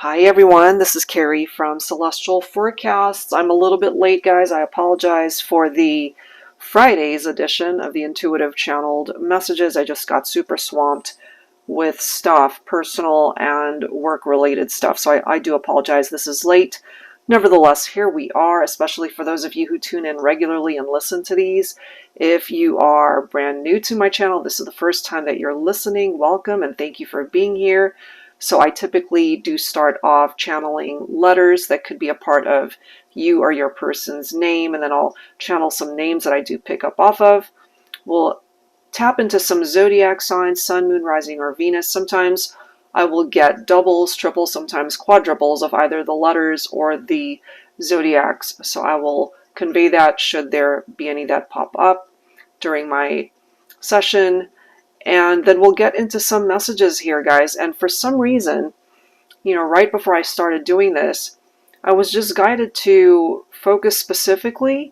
Hi everyone, this is Carrie from Celestial Forecasts. I'm a little bit late, guys. I apologize for the Friday's edition of the Intuitive Channeled Messages. I just got super swamped with stuff, personal and work-related stuff, so I do apologize this is late. Nevertheless, here we are, especially for those of you who tune in regularly and listen to these. If you are brand new to my channel, this is the first time that you're listening, welcome and thank you for being here. So I typically do start off channeling letters that could be a part of you or your person's name, and then I'll channel some names that I do pick up off of. We'll tap into some zodiac signs, sun, moon, rising, or Venus. Sometimes I will get doubles, triples, sometimes quadruples of either the letters or the zodiacs. So I will convey that should there be any that pop up during my session. And then we'll get into some messages here, guys. And for some reason, right before I started doing this, I was just guided to focus specifically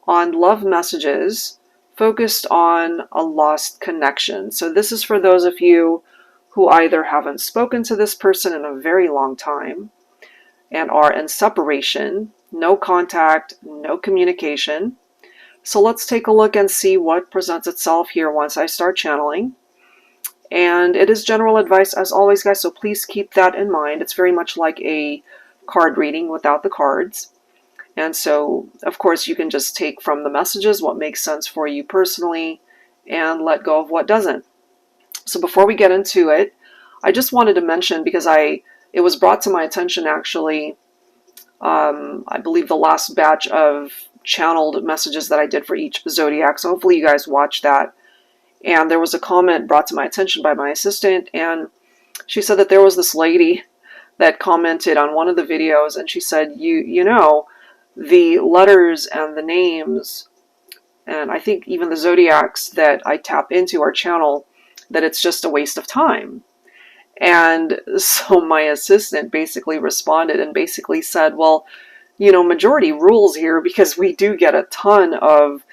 on love messages, focused on a lost connection. So this is for those of you who either haven't spoken to this person in a very long time and are in separation, no contact, no communication. So let's take a look and see what presents itself here once I start channeling. And it is general advice as always, guys, so please keep that in mind. It's very much like a card reading without the cards. And so, of course, you can just take from the messages what makes sense for you personally and let go of what doesn't. So before we get into it, I just wanted to mention, because it was brought to my attention actually, I believe the last batch of channeled messages that I did for each zodiac. So hopefully you guys watched that. And there was a comment brought to my attention by my assistant, and she said that there was this lady that commented on one of the videos, and she said, you know, the letters and the names, and I think even the zodiacs that I tap into our channel, that it's just a waste of time. And so my assistant basically responded and basically said, well, majority rules here, because we do get a ton of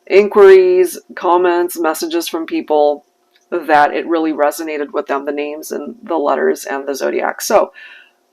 inquiries, comments, messages from people that it really resonated with them, the names and the letters and the zodiac. So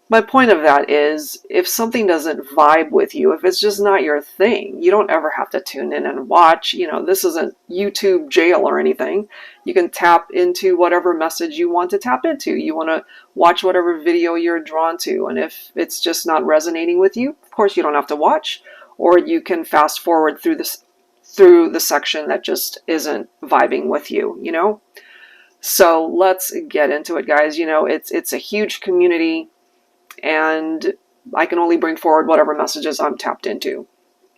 my point of that is, if something doesn't vibe with you, if it's just not your thing, you don't ever have to tune in and watch. This isn't YouTube jail or anything. You can tap into whatever message you want to tap into. You want to watch whatever video you're drawn to. And if it's just not resonating with you, of course you don't have to watch, or you can fast forward through the section that just isn't vibing with you, So let's get into it, guys. It's a huge community, and I can only bring forward whatever messages I'm tapped into.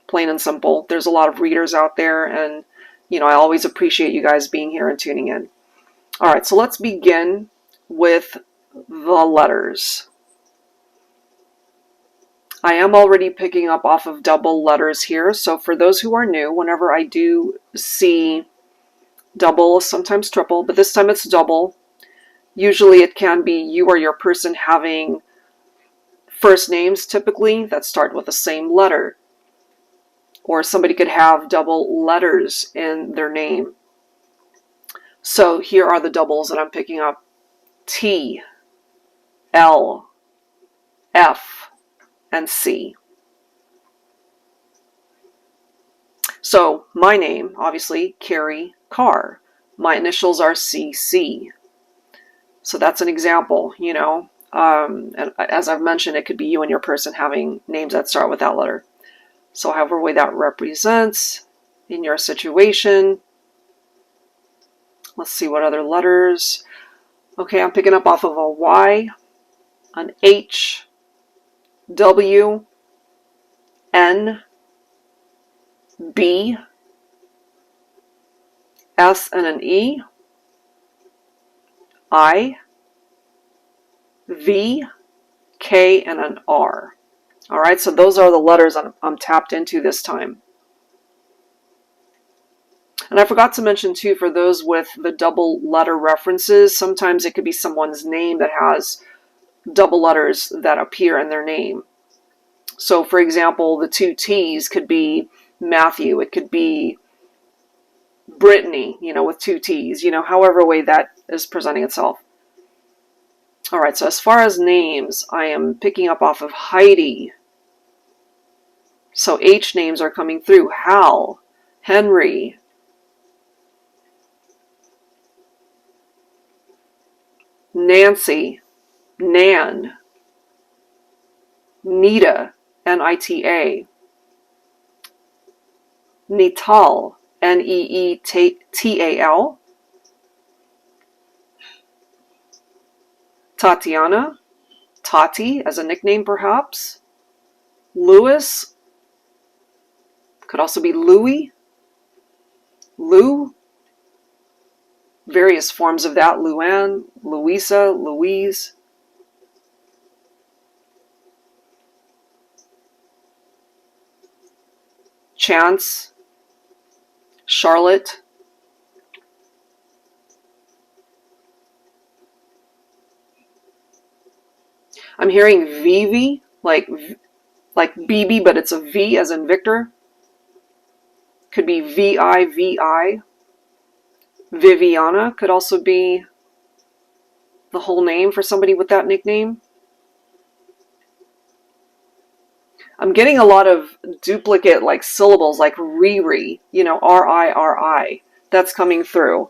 Plain and simple. There's a lot of readers out there, and I always appreciate you guys being here and tuning in. All right, so let's begin with the letters. I am already picking up off of double letters here, so for those who are new, whenever I do see double, sometimes triple, but this time it's double, usually it can be you or your person having first names typically that start with the same letter, or somebody could have double letters in their name. So here are the doubles that I'm picking up: T, L, F, and C. So my name, obviously, Carrie Carr. My initials are CC. So that's an example, and as I've mentioned, it could be you and your person having names that start with that letter. So however way that represents in your situation. Let's see what other letters. Okay, I'm picking up off of a Y, an H, W, N, B, S and an E, I, V, K, and an R. All right, so those are the letters I'm tapped into this time. And I forgot to mention too, for those with the double letter references, sometimes it could be someone's name that has double letters that appear in their name. So for example, the two T's could be Matthew, it could be Brittany, with two T's, however way that is presenting itself. All right, so as far as names, I am picking up off of Heidi. So H names are coming through. Hal, Henry, Nancy, Nan, Nita, N-I-T-A, Nital, N-E-E-T-A-L, Tatiana, Tati as a nickname perhaps, Louis, could also be Louie, Lou, various forms of that, Luann, Louisa, Louise, Chance, Charlotte, I'm hearing Vivi, like BB, but it's a V as in Victor. Could be V-I-V-I. Viviana could also be the whole name for somebody with that nickname. I'm getting a lot of duplicate like syllables like Riri, you know, R-I-R-I. That's coming through.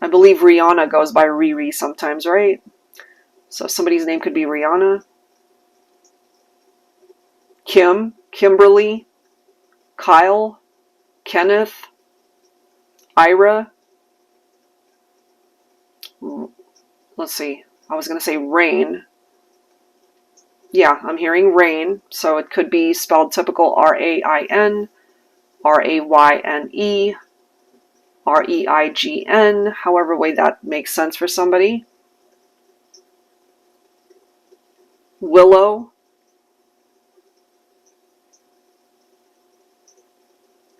I believe Rihanna goes by Riri sometimes, right? So somebody's name could be Rihanna. Kim, Kimberly, Kyle, Kenneth, Ira. Let's see. I was going to say Rain. Yeah, I'm hearing Rain. So it could be spelled typical R-A-I-N, R-A-Y-N-E, R-E-I-G-N, however way that makes sense for somebody. Willow.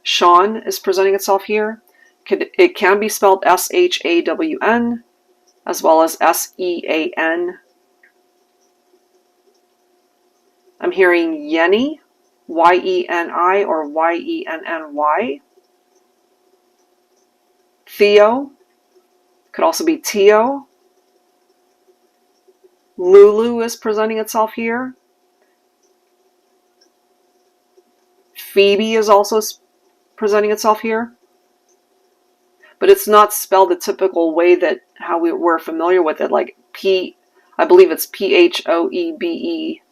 Sean is presenting itself here. It can be spelled S-H-A-W-N as well as S-E-A-N. I'm hearing Yenny, Y-E-N-I or Y-E-N-N-Y. Theo, could also be Tio. Lulu is presenting itself here. Phoebe is also presenting itself here. But it's not spelled the typical way that how we're familiar with it, like I believe it's P-H-O-E-B-E.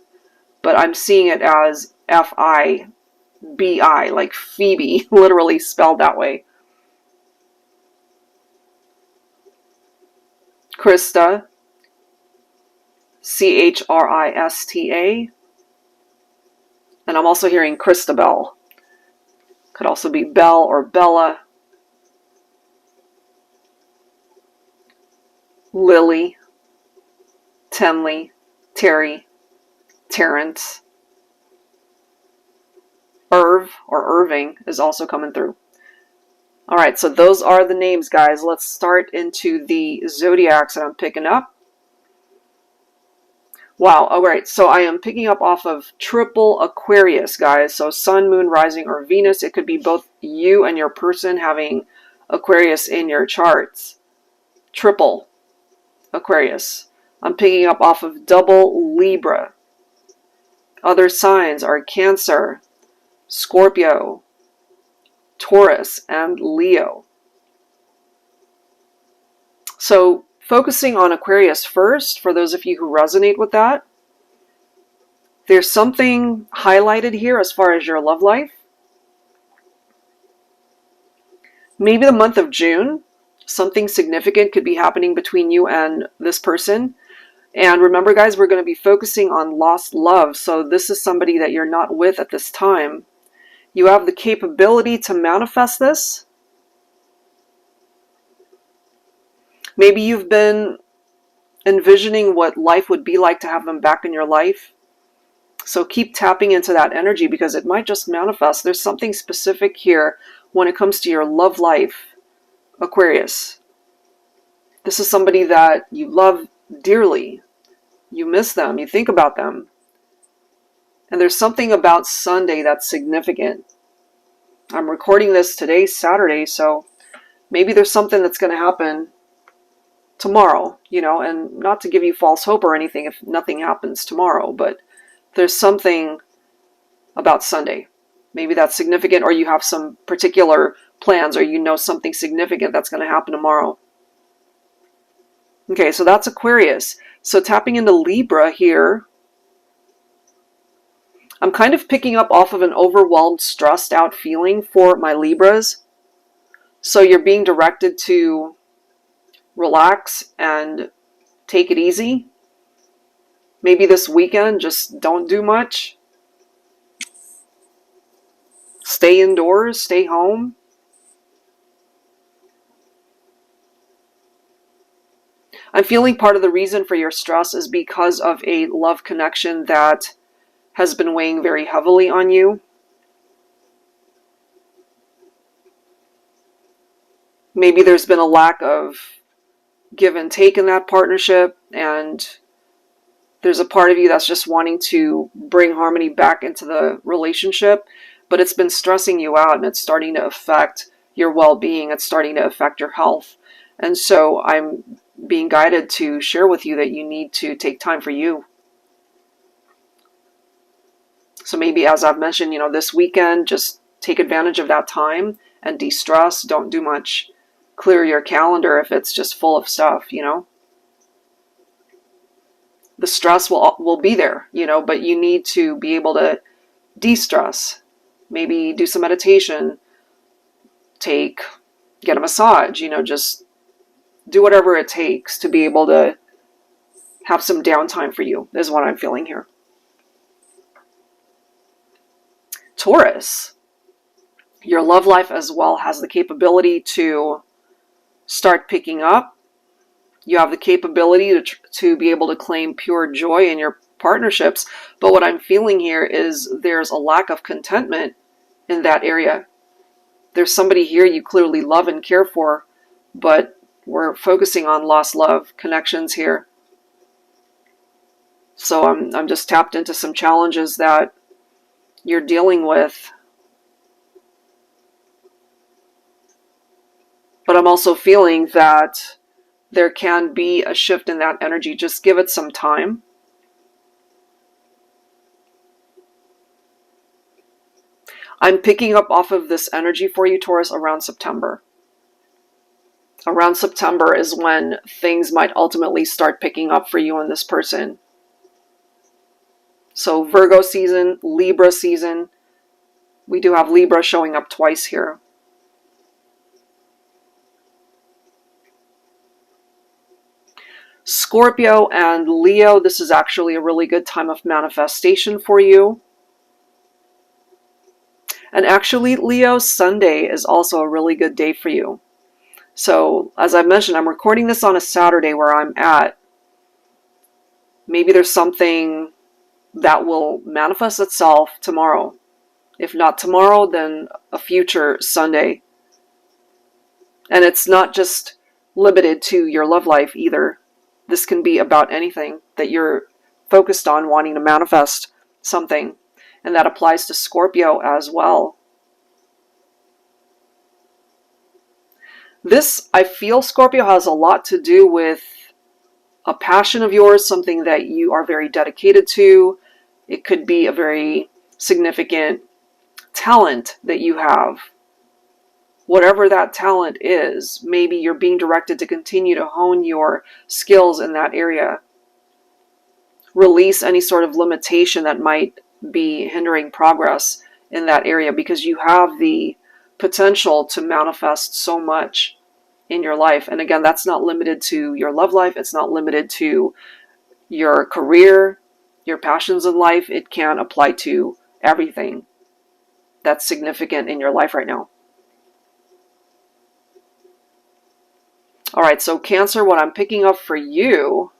But I'm seeing it as F-I-B-I, like Phoebe, literally spelled that way. Krista, C-H-R-I-S-T-A. And I'm also hearing Christabel. Could also be Belle or Bella. Lily, Tenley, Terry, Terrence. Irv or Irving is also coming through. All right, so those are the names, guys. Let's start into the zodiacs that I'm picking up. Wow, all right, so I am picking up off of triple Aquarius, guys. So Sun, Moon, Rising, or Venus. It could be both you and your person having Aquarius in your charts. Triple Aquarius. I'm picking up off of double Libra. Other signs are Cancer, Scorpio, Taurus, and Leo. So focusing on Aquarius first, for those of you who resonate with that, there's something highlighted here as far as your love life. Maybe the month of June, something significant could be happening between you and this person. And remember, guys, we're going to be focusing on lost love. So this is somebody that you're not with at this time. You have the capability to manifest this. Maybe you've been envisioning what life would be like to have them back in your life. So keep tapping into that energy because it might just manifest. There's something specific here when it comes to your love life, Aquarius. This is somebody that you love dearly. You miss them. You think about them. And there's something about Sunday that's significant. I'm recording this today, Saturday, so maybe there's something that's going to happen tomorrow, you know, and not to give you false hope or anything if nothing happens tomorrow, but there's something about Sunday. Maybe that's significant, or you have some particular plans, or you know something significant that's going to happen tomorrow. Okay, so that's Aquarius. So tapping into Libra here, I'm kind of picking up off of an overwhelmed, stressed out feeling for my Libras. So you're being directed to relax and take it easy. Maybe this weekend, just don't do much. Stay indoors, stay home. I'm feeling part of the reason for your stress is because of a love connection that has been weighing very heavily on you. Maybe there's been a lack of give and take in that partnership, and there's a part of you that's just wanting to bring harmony back into the relationship, but it's been stressing you out and it's starting to affect your well-being. It's starting to affect your health. And so I'm being guided to share with you that you need to take time for you. So maybe, as I've mentioned, you know, this weekend, just take advantage of that time and de-stress. Don't do much. Clear your calendar if it's just full of stuff, you know. The stress will be there, you know, but you need to be able to de-stress. Maybe do some meditation, get a massage, you know, just do whatever it takes to be able to have some downtime for you, is what I'm feeling here. Taurus, your love life as well has the capability to start picking up. You have the capability to be able to claim pure joy in your partnerships. But what I'm feeling here is there's a lack of contentment in that area. There's somebody here you clearly love and care for, but we're focusing on lost love connections here. So I'm just tapped into some challenges that you're dealing with. But I'm also feeling that there can be a shift in that energy. Just give it some time. I'm picking up off of this energy for you, Taurus, around September. Around September is when things might ultimately start picking up for you and this person. So Virgo season, Libra season. We do have Libra showing up twice here. Scorpio and Leo, this is actually a really good time of manifestation for you. And actually, Leo, Sunday is also a really good day for you. So, as I mentioned, I'm recording this on a Saturday where I'm at. Maybe there's something that will manifest itself tomorrow. If not tomorrow, then a future Sunday. And it's not just limited to your love life either. This can be about anything that you're focused on wanting to manifest something. And that applies to Scorpio as well. This, I feel, Scorpio, has a lot to do with a passion of yours, something that you are very dedicated to. It could be a very significant talent that you have. Whatever that talent is, maybe you're being directed to continue to hone your skills in that area. Release any sort of limitation that might be hindering progress in that area, because you have the potential to manifest so much in your life. And again, that's not limited to your love life. It's not limited to your career, your passions in life. It can apply to everything that's significant in your life right now. All right, so Cancer, what I'm picking up for you,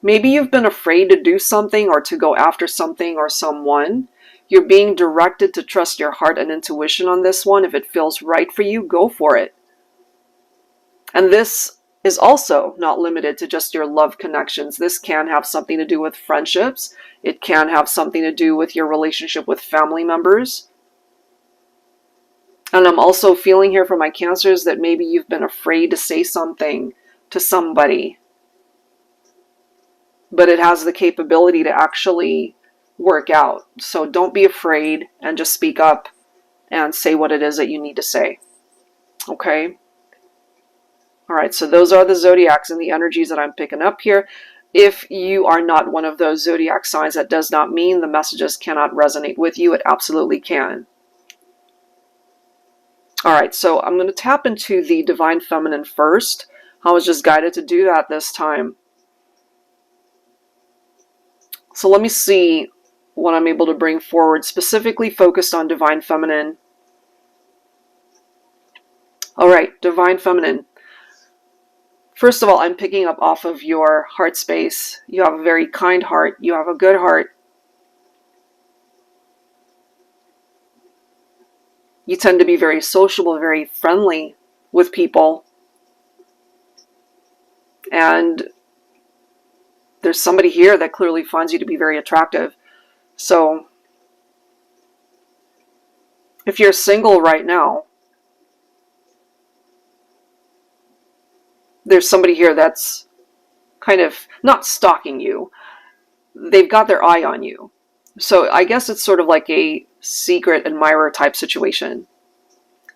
maybe you've been afraid to do something or to go after something or someone. You're being directed to trust your heart and intuition on this one. If it feels right for you, go for it. And this is also not limited to just your love connections. This can have something to do with friendships. It can have something to do with your relationship with family members. And I'm also feeling here from my Cancers that maybe you've been afraid to say something to somebody, but it has the capability to actually work out. So don't be afraid and just speak up and say what it is that you need to say. Okay? All right, so those are the zodiacs and the energies that I'm picking up here. If you are not one of those zodiac signs, that does not mean the messages cannot resonate with you. It absolutely can. All right, so I'm going to tap into the Divine Feminine first. I was just guided to do that this time. So let me see what I'm able to bring forward, specifically focused on Divine Feminine. All right, Divine Feminine. First of all, I'm picking up off of your heart space. You have a very kind heart. You have a good heart. You tend to be very sociable, very friendly with people. And there's somebody here that clearly finds you to be very attractive. So if you're single right now, there's somebody here that's kind of not stalking you. They've got their eye on you. So I guess it's sort of like a secret admirer type situation.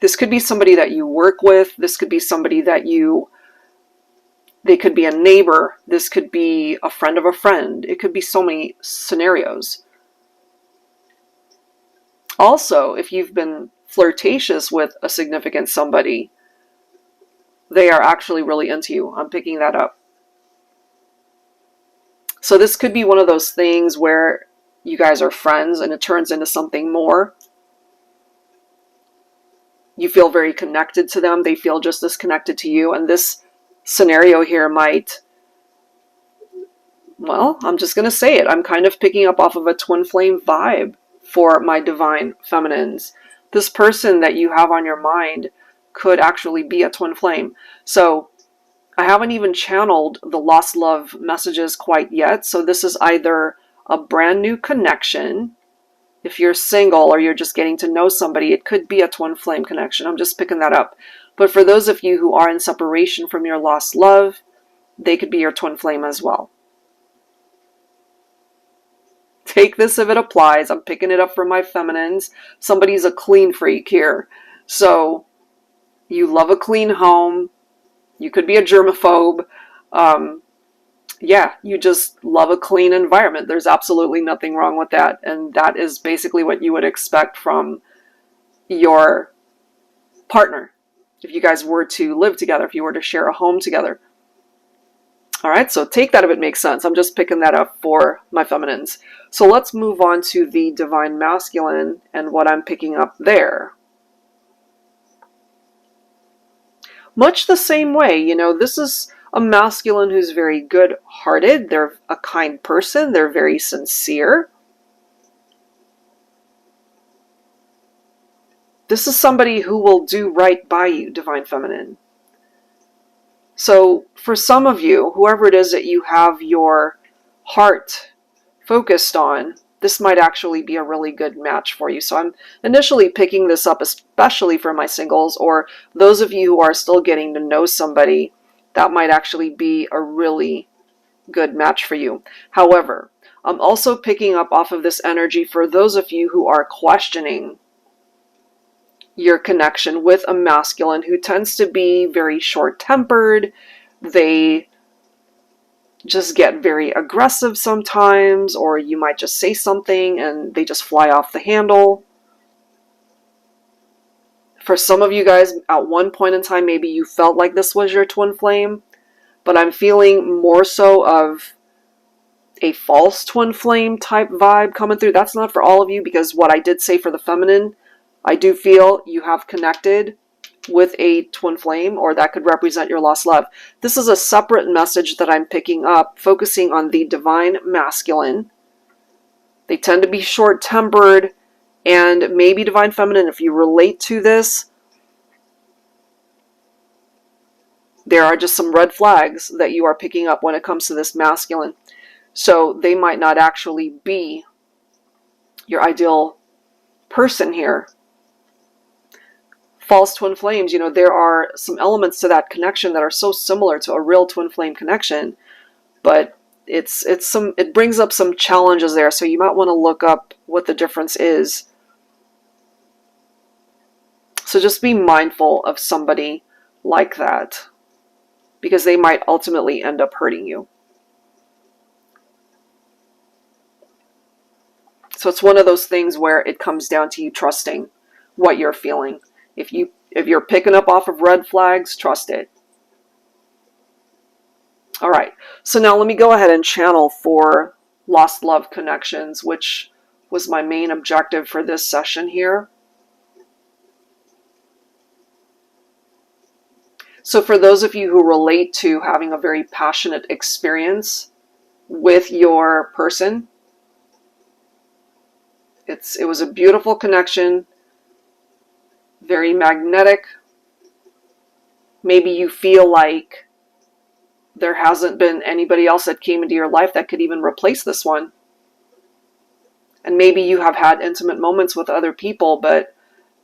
This could be somebody that you work with. This could be somebody that they could be a neighbor. This could be a friend of a friend. It could be so many scenarios. Also, if you've been flirtatious with a significant somebody, they are actually really into you. I'm picking that up. So this could be one of those things where you guys are friends and it turns into something more. You feel very connected to them. They feel just as connected to you. And this scenario here might, well, I'm just going to say it. I'm kind of picking up off of a twin flame vibe for my Divine Feminines. This person that you have on your mind could actually be a twin flame. So I haven't even channeled the lost love messages quite yet. So this is either a brand new connection. If you're single or you're just getting to know somebody, it could be a twin flame connection. I'm just picking that up. But for those of you who are in separation from your lost love, they could be your twin flame as well. Take this if it applies. I'm picking it up for my feminines. Somebody's a clean freak here. So you love a clean home. You could be a germaphobe. Yeah, you just love a clean environment. There's absolutely nothing wrong with that. And that is basically what you would expect from your partner if you guys were to live together, if you were to share a home together. All right, so take that if it makes sense. I'm just picking that up for my feminines. So let's move on to the Divine Masculine and what I'm picking up there. Much the same way, you know, this is a masculine who's very good-hearted. They're a kind person. They're very sincere. This is somebody who will do right by you, Divine Feminine. So for some of you, whoever it is that you have your heart focused on, this might actually be a really good match for you. So I'm initially picking this up, especially for my singles, or those of you who are still getting to know somebody. That might actually be a really good match for you. However, I'm also picking up off of this energy for those of you who are questioning your connection with a masculine who tends to be very short-tempered. They just get very aggressive sometimes, or you might just say something and they just fly off the handle. For some of you guys, at one point in time, maybe you felt like this was your twin flame, but I'm feeling more so of a false twin flame type vibe coming through. That's not for all of you, because what I did say for the feminine, I do feel you have connected with a twin flame, or that could represent your lost love. This is a separate message that I'm picking up, focusing on the Divine Masculine. They tend to be short-tempered, and maybe Divine Feminine, if you relate to this, there are just some red flags that you are picking up when it comes to this masculine. So they might not actually be your ideal person here. false twin flames, there are some elements to that connection that are so similar to a real twin flame connection, but it brings up some challenges there, so you might want to look up what the difference is. So just be mindful of somebody like that, because they might ultimately end up hurting you. So it's one of those things where it comes down to you trusting what you're feeling. If you're picking up off of red flags, trust it. All right, so now let me go ahead and channel for lost love connections, which was my main objective for this session here. So for those of you who relate to having a very passionate experience with your person, it was a beautiful connection, very magnetic. Maybe you feel like there hasn't been anybody else that came into your life that could even replace this one. And maybe you have had intimate moments with other people, but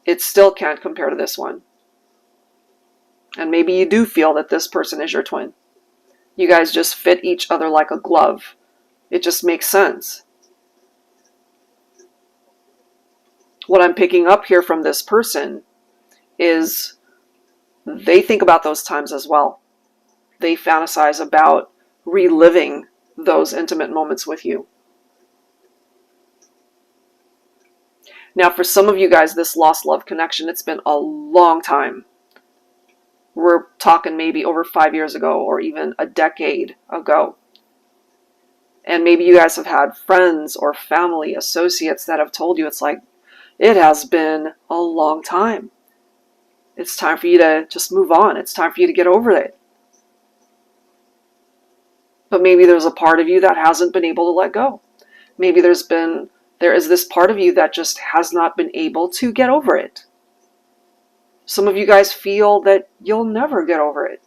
it still can't compare to this one. And maybe you do feel that this person is your twin. You guys just fit each other like a glove. It just makes sense. What I'm picking up here from this person is they think about those times as well. They fantasize about reliving those intimate moments with you. Now, for some of you guys, this lost love connection, it's been a long time. We're talking maybe over 5 years ago or even a decade ago. And maybe you guys have had friends or family, associates that have told you it's like, it has been a long time. It's time for you to just move on. It's time for you to get over it. But maybe there's a part of you that hasn't been able to let go. Maybe there is this part of you that just has not been able to get over it. Some of you guys feel that you'll never get over it.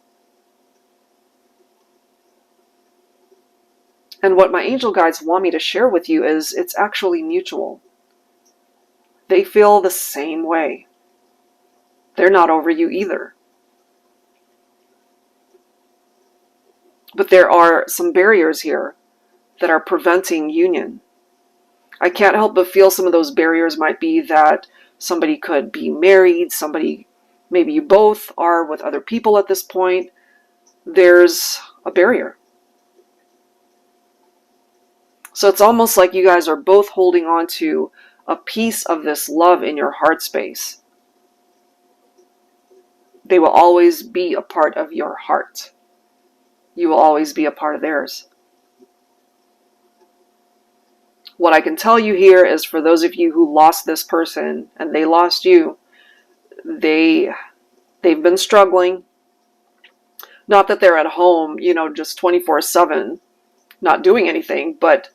And what my angel guides want me to share with you is it's actually mutual. They feel the same way. They're not over you either. But there are some barriers here that are preventing union. I can't help but feel some of those barriers might be that somebody could be married, maybe you both are with other people at this point. There's a barrier. So it's almost like you guys are both holding on to a piece of this love in your heart space. They will always be a part of your heart. You will always be a part of theirs. What I can tell you here is for those of you who lost this person and they lost you, they've been struggling. Not that they're at home, just 24/7, not doing anything, but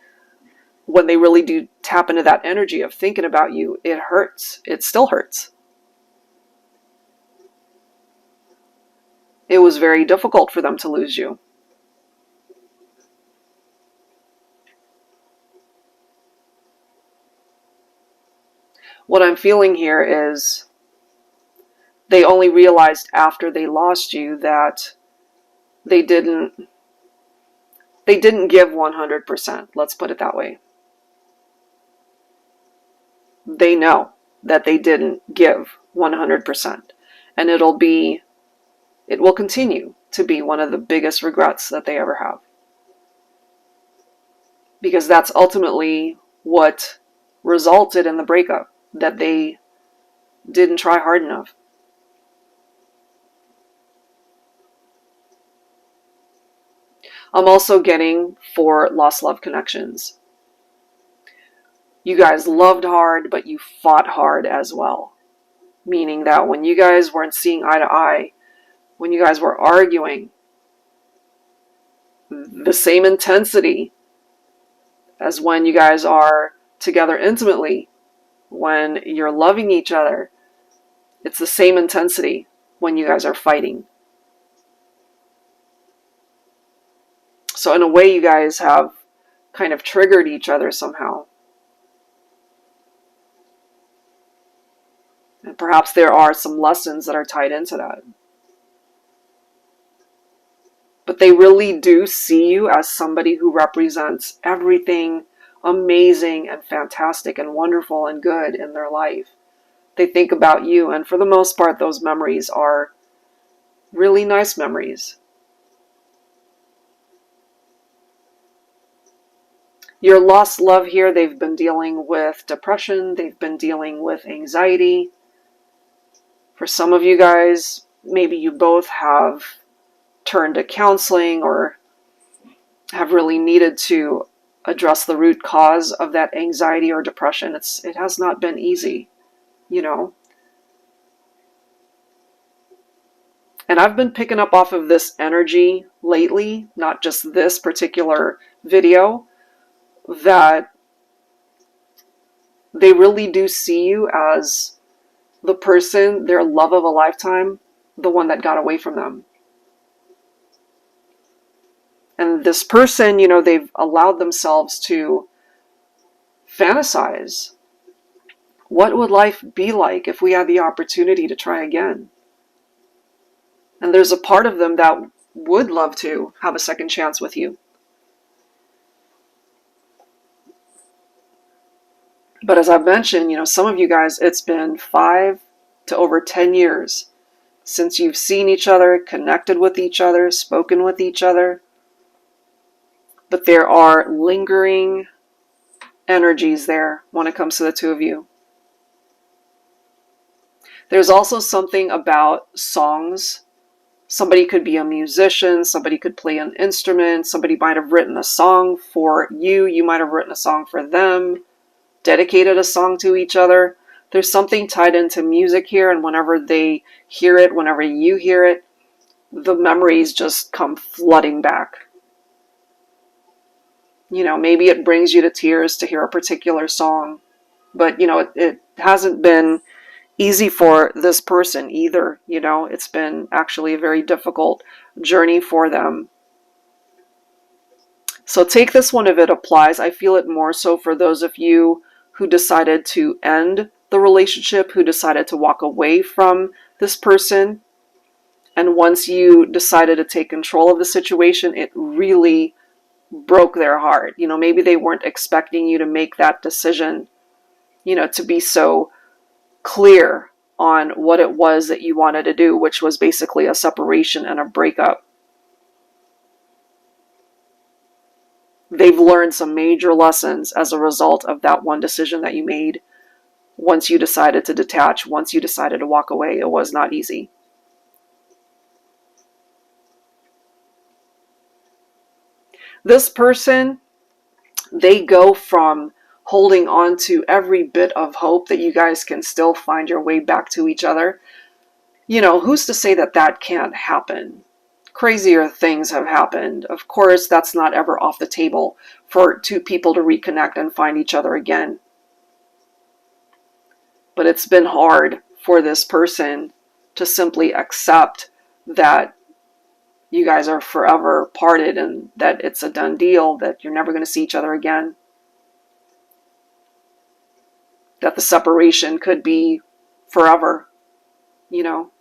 when they really do tap into that energy of thinking about you, it hurts. It still hurts. It was very difficult for them to lose you. What I'm feeling here is they only realized after they lost you that they didn't give 100%. Let's put it that way. They know that they didn't give 100%. And it will continue to be one of the biggest regrets that they ever have. Because that's ultimately what resulted in the breakup, that they didn't try hard enough. I'm also getting for lost love connections. You guys loved hard, but you fought hard as well. Meaning that when you guys weren't seeing eye to eye, when you guys were arguing, the same intensity as when you guys are together intimately, when you're loving each other, it's the same intensity when you guys are fighting. So in a way, you guys have kind of triggered each other somehow. And perhaps there are some lessons that are tied into that. But they really do see you as somebody who represents everything amazing and fantastic and wonderful and good in their life. They think about you, and for the most part, those memories are really nice memories. Your lost love here, they've been dealing with depression, they've been dealing with anxiety. For some of you guys, maybe you both have turned to counseling or have really needed to address the root cause of that anxiety or depression. It has not been easy, you know. And I've been picking up off of this energy lately, not just this particular video, that they really do see you as the person, their love of a lifetime, the one that got away from them. And this person, you know, they've allowed themselves to fantasize. What would life be like if we had the opportunity to try again? And there's a part of them that would love to have a second chance with you. But as I've mentioned, you know, some of you guys, it's been 5 to over 10 years since you've seen each other, connected with each other, spoken with each other. But there are lingering energies there when it comes to the two of you. There's also something about songs. Somebody could be a musician, somebody could play an instrument, somebody might have written a song for you, you might have written a song for them, dedicated a song to each other. There's something tied into music here, and whenever they hear it, whenever you hear it, the memories just come flooding back. You know, maybe it brings you to tears to hear a particular song, but, you know, it hasn't been easy for this person either. You know, it's been actually a very difficult journey for them. So take this one if it applies. I feel it more so for those of you who decided to end the relationship, who decided to walk away from this person. And once you decided to take control of the situation, it really broke their heart. You know, maybe they weren't expecting you to make that decision, you know, to be so clear on what it was that you wanted to do, which was basically a separation and a breakup. They've learned some major lessons as a result of that one decision that you made. Once you decided to detach, once you decided to walk away, it was not easy. This person, they go from holding on to every bit of hope that you guys can still find your way back to each other. You know, who's to say that that can't happen? Crazier things have happened. Of course, that's not ever off the table for two people to reconnect and find each other again. But it's been hard for this person to simply accept that you guys are forever parted and that it's a done deal, that you're never going to see each other again. That the separation could be forever, you know.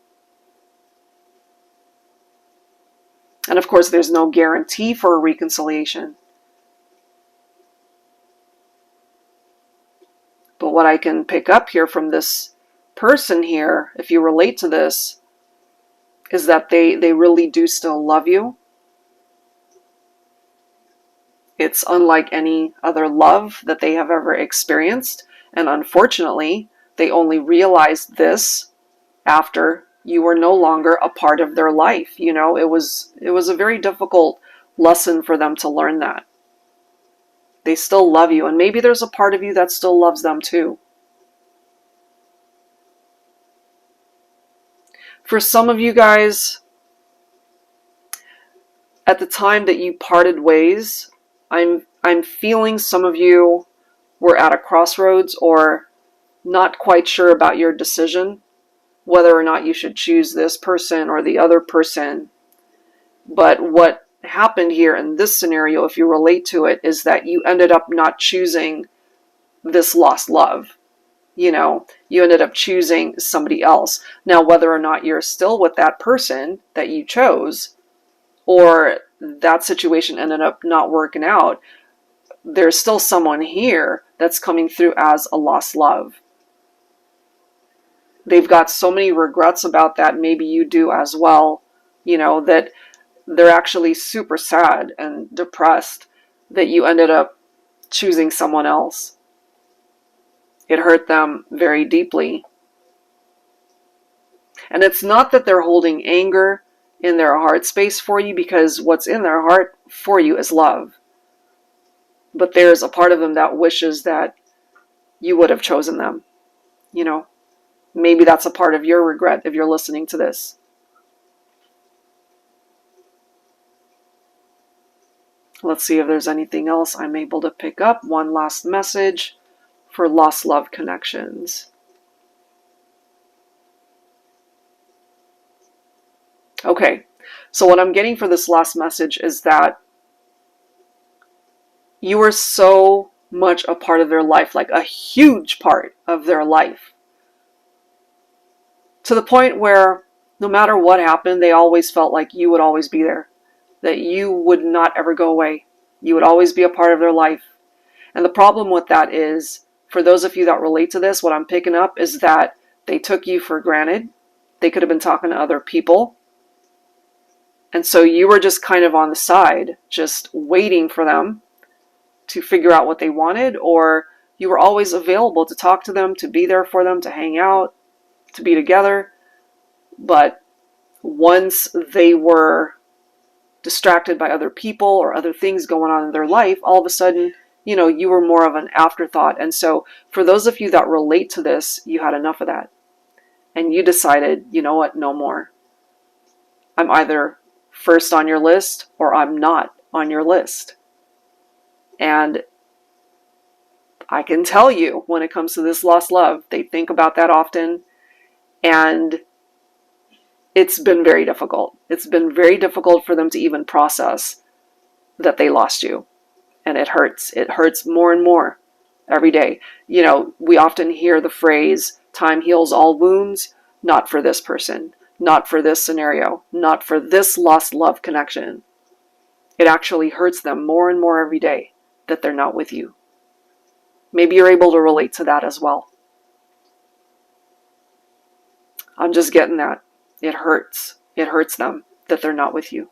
And of course, there's no guarantee for a reconciliation. But what I can pick up here from this person here, if you relate to this, is that they really do still love you. It's unlike any other love that they have ever experienced. And unfortunately, they only realized this after you were no longer a part of their life. You know, it was a very difficult lesson for them to learn that. They still love you, and maybe there's a part of you that still loves them too. For some of you guys, at the time that you parted ways, I'm feeling some of you were at a crossroads or not quite sure about your decision, whether or not you should choose this person or the other person. But what happened here in this scenario, if you relate to it, is that you ended up not choosing this lost love. you ended up choosing somebody else. Now, whether or not you're still with that person that you chose, or that situation ended up not working out, there's still someone here that's coming through as a lost love. They've got so many regrets about that. Maybe you do as well, that they're actually super sad and depressed that you ended up choosing someone else. It hurt them very deeply. And it's not that they're holding anger in their heart space for you, because what's in their heart for you is love. But there's a part of them that wishes that you would have chosen them. Maybe that's a part of your regret if you're listening to this. Let's see if there's anything else I'm able to pick up. One last message for lost love connections. Okay, so what I'm getting for this last message is that you were so much a part of their life, like a huge part of their life, to the point where no matter what happened, they always felt like you would always be there, that you would not ever go away. You would always be a part of their life. And the problem with that is, for those of you that relate to this, what I'm picking up is that they took you for granted. They could have been talking to other people. And so you were just kind of on the side, just waiting for them to figure out what they wanted, or you were always available to talk to them, to be there for them, to hang out, to be together. But once they were distracted by other people or other things going on in their life, all of a sudden, you were more of an afterthought. And so for those of you that relate to this, you had enough of that. And you decided, you know what, no more. I'm either first on your list or I'm not on your list. And I can tell you, when it comes to this lost love, they think about that often. And it's been very difficult. It's been very difficult for them to even process that they lost you. And it hurts. It hurts more and more every day. We often hear the phrase, time heals all wounds. Not for this person. Not for this scenario. Not for this lost love connection. It actually hurts them more and more every day that they're not with you. Maybe you're able to relate to that as well. I'm just getting that. It hurts. It hurts them that they're not with you.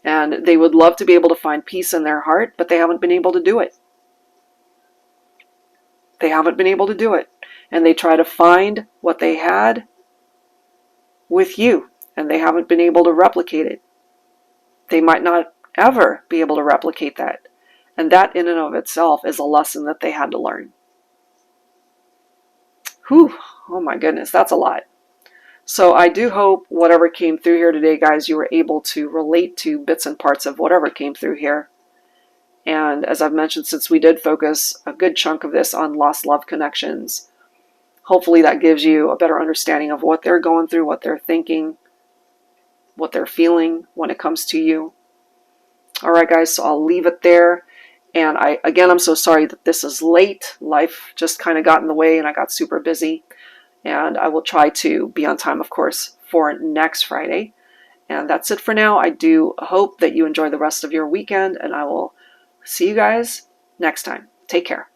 And they would love to be able to find peace in their heart, but they haven't been able to do it. They haven't been able to do it. And they try to find what they had with you, and they haven't been able to replicate it. They might not ever be able to replicate that. And that in and of itself is a lesson that they had to learn. Whew, oh my goodness, that's a lot. So I do hope whatever came through here today, guys, you were able to relate to bits and parts of whatever came through here. And as I've mentioned, since we did focus a good chunk of this on lost love connections, hopefully that gives you a better understanding of what they're going through, what they're thinking, what they're feeling when it comes to you. All right, guys, so I'll leave it there. And I'm so sorry that this is late. Life just kind of got in the way and I got super busy. And I will try to be on time, of course, for next Friday. And that's it for now. I do hope that you enjoy the rest of your weekend, and I will see you guys next time. Take care.